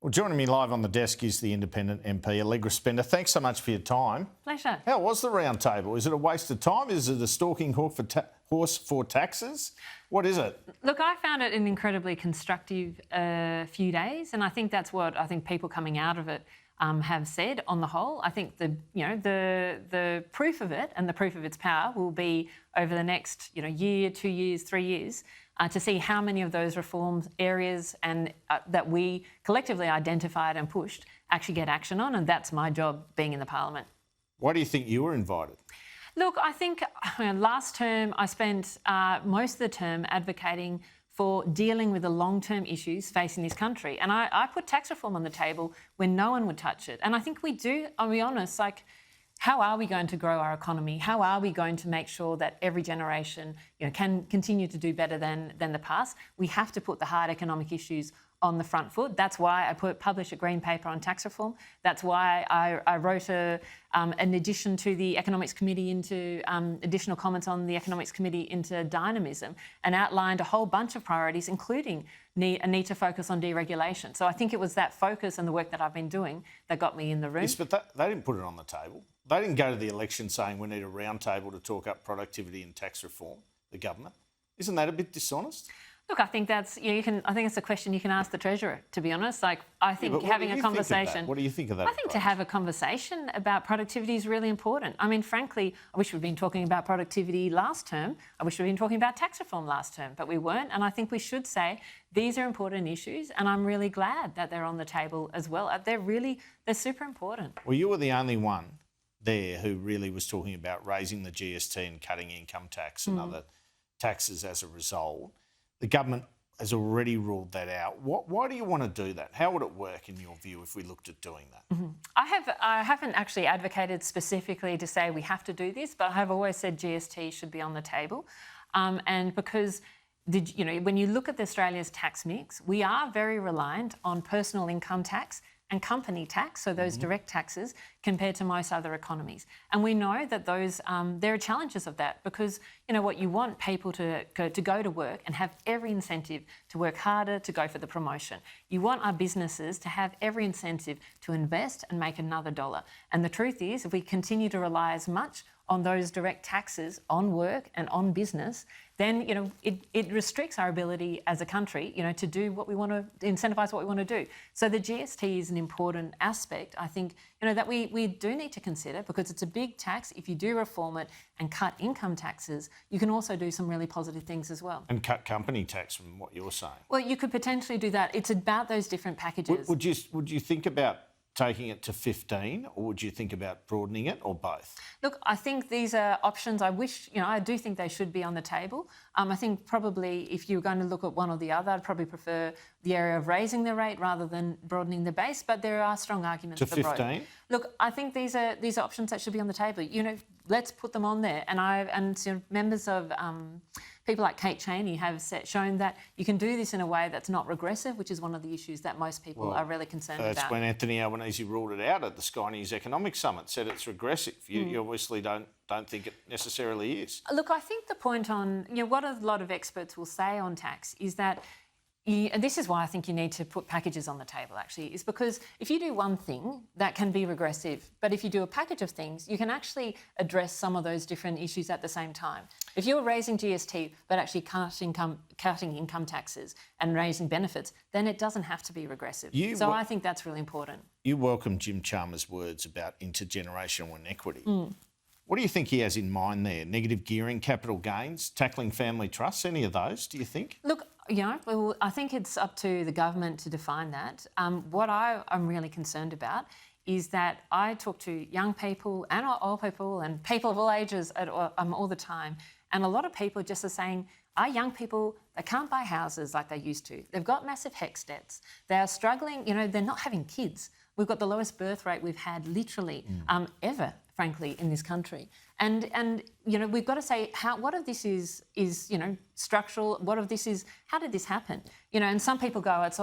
Well, joining me live on the desk is the independent MP Allegra Spender. Thanks so much for your time. Pleasure. How was the round table? Is it a waste of time? Is it a stalking horse for taxes? What is it? Look, I found it an incredibly constructive few days, and I think that's what I think people coming out of it have said. On the whole, I think the proof of it and the proof of its power will be over the next year, 2 years, 3 years. To see how many of those reform areas and that we collectively identified and pushed actually get action on, and that's my job being in the parliament. Why do you think you were invited? Look, I think last term I spent most of the term advocating for dealing with the long-term issues facing this country, and I put tax reform on the table when no one would touch it, and I think we do. I'll be honest, how are we going to grow our economy? How are we going to make sure that every generation can continue to do better than the past? We have to put the hard economic issues on the front foot. That's why I published a green paper on tax reform. That's why I wrote an addition to the Economics Committee into additional comments on the Economics Committee into dynamism, and outlined a whole bunch of priorities, including a need to focus on deregulation. So I think it was that focus and the work that I've been doing that got me in the room. Yes, but they didn't put it on the table. They didn't go to the election saying we need a round table to talk up productivity and tax reform, the government. Isn't that a bit dishonest? Look, I think that's I think it's a question you can ask the Treasurer, to be honest. I think having a conversation. What do you think of that? I think to have a conversation about productivity is really important. I mean, frankly, I wish we'd been talking about productivity last term. I wish we'd been talking about tax reform last term, but we weren't. And I think we should say these are important issues, and I'm really glad that they're on the table as well. They're super important. Well, you were the only one there who really was talking about raising the GST and cutting income tax and other taxes as a result. The government has already ruled that out. Why do you want to do that? How would it work in your view if we looked at doing that? I haven't actually advocated specifically to say we have to do this, but I have always said GST should be on the table. And because when you look at Australia's tax mix, we are very reliant on personal income tax and company tax, so those direct taxes, compared to most other economies. And we know that there are challenges of that, because what you want people to go to work and have every incentive to work harder, to go for the promotion. You want our businesses to have every incentive to invest and make another dollar. And the truth is, if we continue to rely as much on those direct taxes on work and on business, then it restricts our ability as a country to do what we want to incentivise what we want to do. So the GST is an important aspect, I think, that we do need to consider, because it's a big tax. If you do reform it and cut income taxes, you can also do some really positive things as well. And cut company tax, from what you're saying. Well, you could potentially do that. It's about those different packages. Would you think about taking it to 15, or would you think about broadening it, or both? Look, I think these are options. I do think they should be on the table. I think probably if you're going to look at one or the other, I'd probably prefer the area of raising the rate rather than broadening the base, but there are strong arguments for both. To 15? Look, I think these are options that should be on the table. Let's put them on there. And members of people like Kate Cheney have shown that you can do this in a way that's not regressive, which is one of the issues that most people are really concerned about. That's when Anthony Albanese ruled it out at the Sky News Economic Summit, said it's regressive. You obviously don't think it necessarily is. Look, I think the point on, what a lot of experts will say on tax is that, and this is why I think you need to put packages on the table, actually, is because if you do one thing, that can be regressive. But if you do a package of things, you can actually address some of those different issues at the same time. If you're raising GST but actually cutting income taxes and raising benefits, then it doesn't have to be regressive. I think that's really important. You welcome Jim Chalmers' words about intergenerational inequity. What do you think he has in mind there? Negative gearing, capital gains, tackling family trusts, any of those, do you think? Look, I think it's up to the government to define that. What I'm really concerned about is that I talk to young people and old people and people of all ages all the time, and a lot of people just are saying, our young people, they can't buy houses like they used to. They've got massive HECS debts. They are struggling, they're not having kids. We've got the lowest birth rate we've had literally ever frankly, in this country. And we've got to say what of this is structural. What of this is how did this happen? And some people go, it's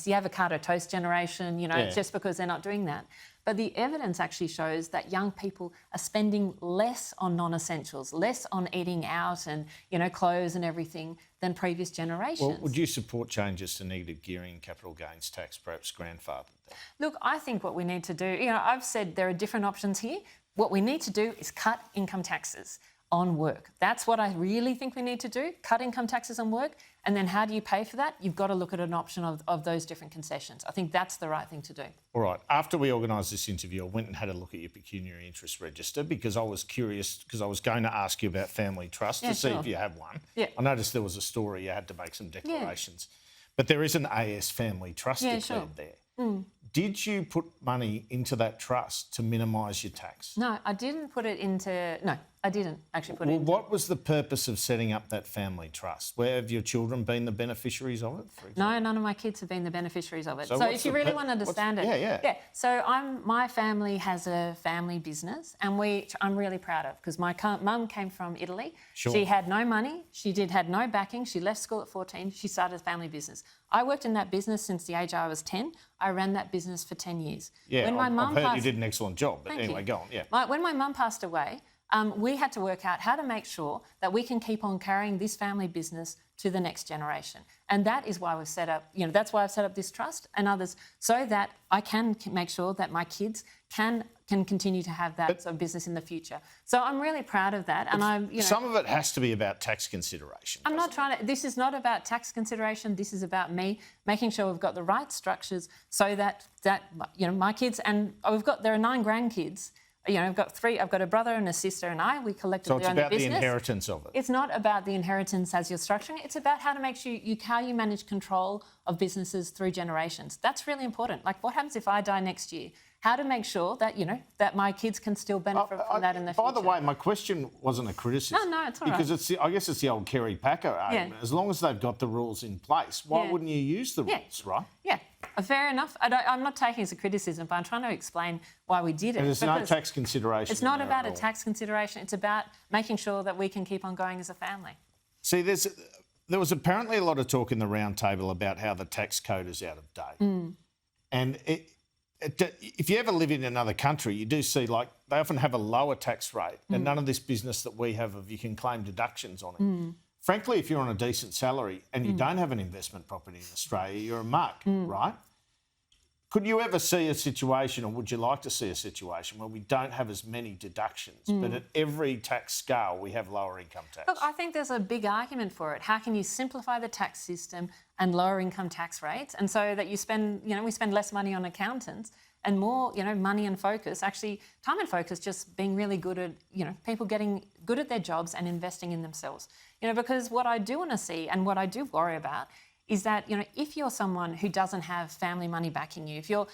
the avocado toast generation. It's just because they're not doing that. But the evidence actually shows that young people are spending less on non-essentials, less on eating out and clothes and everything than previous generations. Well, would you support changes to negative gearing capital gains tax, perhaps grandfathered there? Look, I think what we need to do, I've said there are different options here. What we need to do is cut income taxes on work. That's what I really think we need to do, cut income taxes on work. And then how do you pay for that? You've got to look at an option of those different concessions. I think that's the right thing to do. All right. After we organised this interview, I went and had a look at your pecuniary interest register because I was curious, because I was going to ask you about family trust to see if you have one. Yeah. I noticed there was a story, you had to make some declarations. But there is an AS family trust declared there. Did you put money into that trust to minimise your tax? No, I didn't put it into... No, I didn't actually put it into... What was the purpose of setting up that family trust? Where have your children been the beneficiaries of it, for example? No, none of my kids have been the beneficiaries of it. So if you really want to understand it... Yeah. So my family has a family business and I'm really proud of because my mum came from Italy. Sure. She had no money. She had no backing. She left school at 14. She started a family business. I worked in that business since the age I was 10. I ran that business for 10 years. Yeah, I've heard you did an excellent job. But anyway, go on, yeah. When my mum passed away, we had to work out how to make sure that we can keep on carrying this family business to the next generation. And that is why we've set up, that's why I've set up this trust and others, so that I can make sure that my kids can continue to have that sort of business in the future. So I'm really proud of that. And some of it has to be about tax consideration. I'm not trying to, this is not about tax consideration. This is about me making sure we've got the right structures so that my kids, and there are 9 grandkids. I've got 3. I've got a brother and a sister, and we collectively own the business. So it's about the inheritance of it. It's not about the inheritance as you're structuring. It's about how to make sure how you manage control of businesses through generations. That's really important. Like, what happens if I die next year? How to make sure that that my kids can still benefit from that in the future. By the way, my question wasn't a criticism. No, it's all right. Because I guess it's the old Kerry Packer argument. As long as they've got the rules in place, why wouldn't you use the rules, right? Yeah, fair enough. I'm not taking it as a criticism, but I'm trying to explain why we did it. And there's no tax consideration. It's not about a tax consideration. It's about making sure that we can keep on going as a family. See, there was apparently a lot of talk in the roundtable about how the tax code is out of date. And if you ever live in another country, you do see, like, they often have a lower tax rate and none of this business that we have of you can claim deductions on it. Frankly, if you're on a decent salary and you don't have an investment property in Australia, you're a mug, right? Could you ever see a situation, or would you like to see a situation where we don't have as many deductions, but at every tax scale we have lower income tax? Look, I think there's a big argument for it. How can you simplify the tax system and lower income tax rates, and so that you spend, we spend less money on accountants and more, money and focus, actually time and focus, just being really good at, people getting good at their jobs and investing in themselves. Because what I do want to see and what I do worry about is that, if you're someone who doesn't have family money backing you, if you're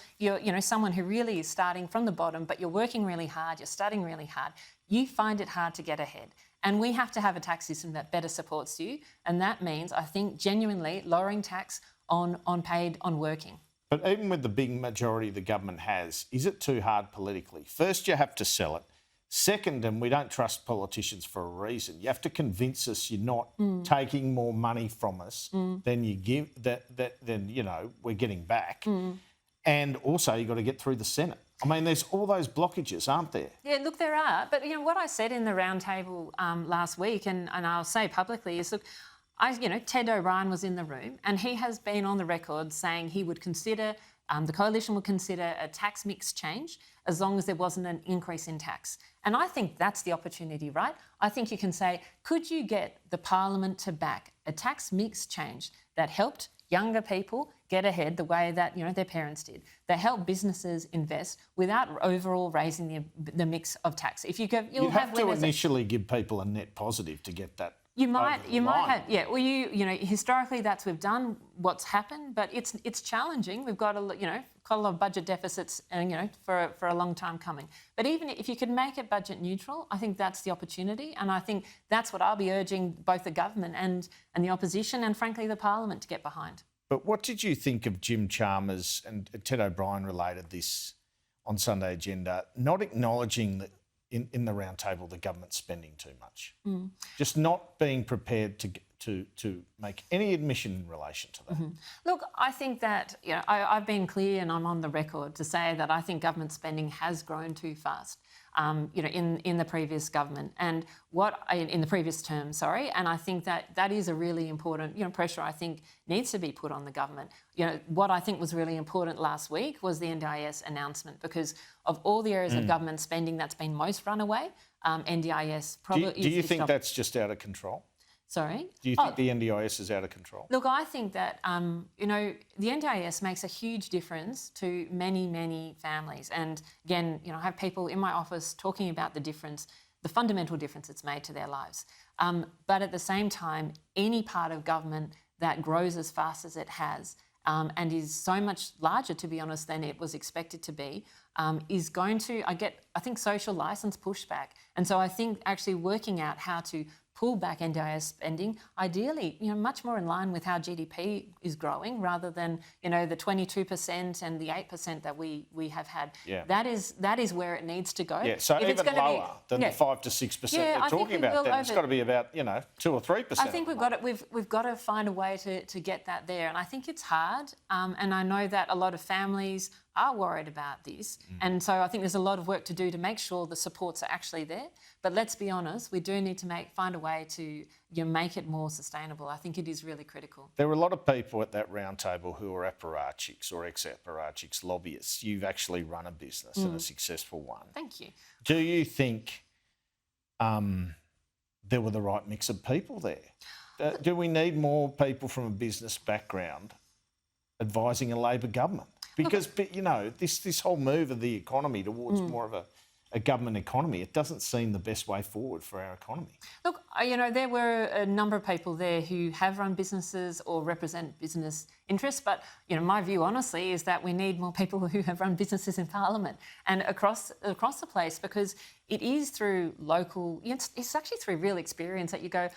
someone who really is starting from the bottom, but you're working really hard, you're studying really hard, you find it hard to get ahead. And we have to have a tax system that better supports you. And that means, I think, genuinely lowering tax on working. But even with the big majority the government has, is it too hard politically? First, you have to sell it. Second, and we don't trust politicians for a reason, you have to convince us you're not taking more money from us than you give, then we're getting back. And also, you've got to get through the Senate. I mean, there's all those blockages, aren't there? Yeah, look, there are. But, what I said in the roundtable last week, and I'll say publicly, is, look, Ted O'Brien was in the room and he has been on the record saying he would consider, the coalition would consider a tax mix change as long as there wasn't an increase in tax. And I think that's the opportunity, right? I think you can say, could you get the parliament to back a tax mix change that helped younger people get ahead the way that their parents did, that helped businesses invest without overall raising the mix of tax? If you go, you'll have to initially give people a net positive to get that. You might have, yeah. Well, historically that's we've done what's happened, but it's challenging. We've got quite a lot of budget deficits, for a long time coming. But even if you could make it budget neutral, I think that's the opportunity, and I think that's what I'll be urging both the government and the opposition, and frankly the parliament, to get behind. But what did you think of Jim Chalmers, and Ted O'Brien related this on Sunday Agenda, not acknowledging that in the roundtable, the government's spending too much. Just not being prepared to make any admission in relation to that. Look, I think that, I've been clear and I'm on the record to say that I think government spending has grown too fast. In the previous government and in the previous term, sorry. And I think that is a really important, pressure I think needs to be put on the government. What I think was really important last week was the NDIS announcement, because of all the areas of government spending that's been most run away, NDIS probably Do you think that's just out of control? Sorry? Do you think the NDIS is out of control? Look, I think that, the NDIS makes a huge difference to many, many families. And again, I have people in my office talking about the fundamental difference it's made to their lives. But at the same time, any part of government that grows as fast as it has and is so much larger, to be honest, than it was expected to be, is going to, I think, social licence pushback. And so I think actually working out how to pull back NDIS spending, ideally, much more in line with how GDP is growing rather than, the 22% and the 8% that we have had. Yeah. That is where it needs to go. Yeah, so if even lower than the 5 to 6% they're talking about, then it's got to be about, 2 or 3%. I think we've got to find a way to get that there. And I think it's hard. And I know that a lot of families are worried about this. And so I think there's a lot of work to do to make sure the supports are actually there. But let's be honest, we do need to find a way to make it more sustainable. I think it is really critical. There were a lot of people at that roundtable who are apparatchiks or ex-apparatchiks, lobbyists. You've actually run a business and a successful one. Thank you. Do you think there were the right mix of people there? Do we need more people from a business background advising a Labor government? Because, this whole move of the economy towards more of a government economy, it doesn't seem the best way forward for our economy. Look, there were a number of people there who have run businesses or represent business interests, but, my view, honestly, is that we need more people who have run businesses in Parliament and across the place, because it is through local, it's actually through real experience that you go,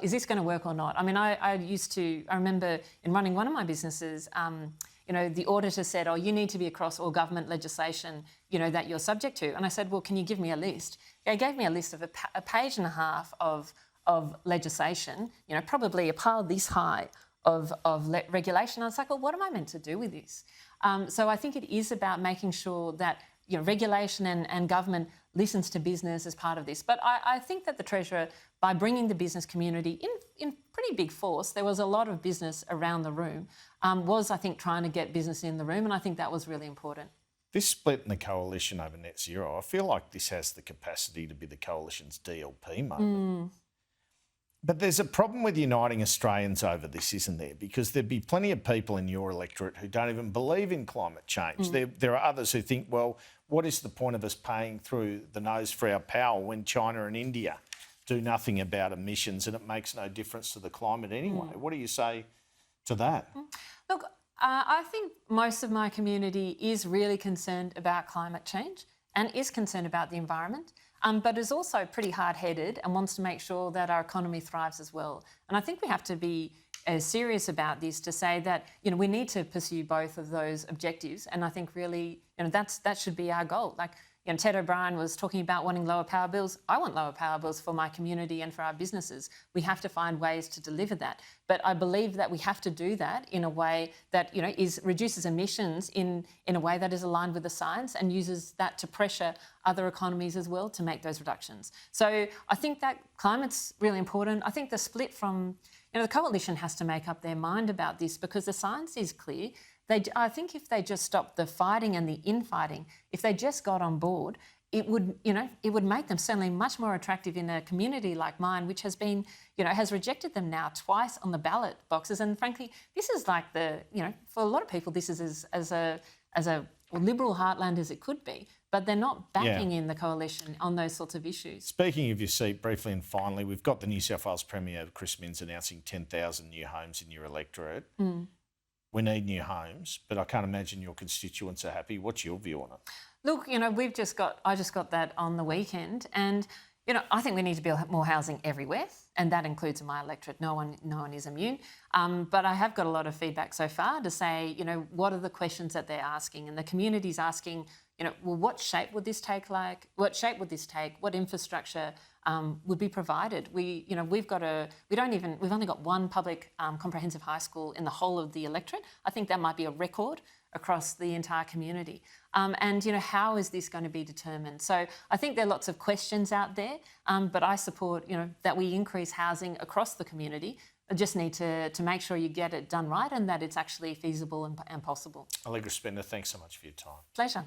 is this going to work or not? I mean, I remember in running one of my businesses, the auditor said, you need to be across all government legislation, that you're subject to. And I said, well, can you give me a list? They gave me a list of a page and a half of legislation, probably a pile this high of regulation. I was like, well, what am I meant to do with this? So I think it is about making sure that regulation and government listens to business as part of this. But I think that the Treasurer, by bringing the business community in pretty big force, there was a lot of business around the room, was, I think, trying to get business in the room, and I think that was really important. This split in the coalition over net zero, I feel like this has the capacity to be the coalition's DLP moment. But there's a problem with uniting Australians over this, isn't there? Because there'd be plenty of people in your electorate who don't even believe in climate change. There are others who think, well, what is the point of us paying through the nose for our power when China and India do nothing about emissions and it makes no difference to the climate anyway? What do you say to that? Look, I think most of my community is really concerned about climate change and is concerned about the environment. But is also pretty hard-headed and wants to make sure that our economy thrives as well. And I think we have to be serious about this to say that, we need to pursue both of those objectives. And I think really, that should be our goal. Like, Ted O'Brien was talking about wanting lower power bills. I want lower power bills for my community and for our businesses. We have to find ways to deliver that. But I believe that we have to do that in a way that, reduces emissions in a way that is aligned with the science and uses that to pressure other economies as well to make those reductions. So I think that climate's really important. I think the split from, the coalition has to make up their mind about this because the science is clear. I think if they just stopped the fighting and the infighting, if they just got on board, it would make them certainly much more attractive in a community like mine, which has been, has rejected them now twice on the ballot boxes. And frankly, this is like for a lot of people, this is as a liberal heartland as it could be, but they're not backing in the coalition on those sorts of issues. Speaking of your seat, briefly and finally, we've got the New South Wales Premier, Chris Minns, announcing 10,000 new homes in your electorate. We need new homes, but I can't imagine your constituents are happy. What's your view on it? Look, I just got that on the weekend, and I think we need to build more housing everywhere, and that includes in my electorate. No one is immune. But I have got a lot of feedback so far to say, what are the questions that they're asking? And the community's asking, well, what shape would this take? What infrastructure would be provided? We've only got one public comprehensive high school in the whole of the electorate. I think that might be a record across the entire community. And how is this going to be determined? So I think there are lots of questions out there, but I support, that we increase housing across the community. I just need to make sure you get it done right and that it's actually feasible and possible. Allegra Spender, thanks so much for your time. Pleasure.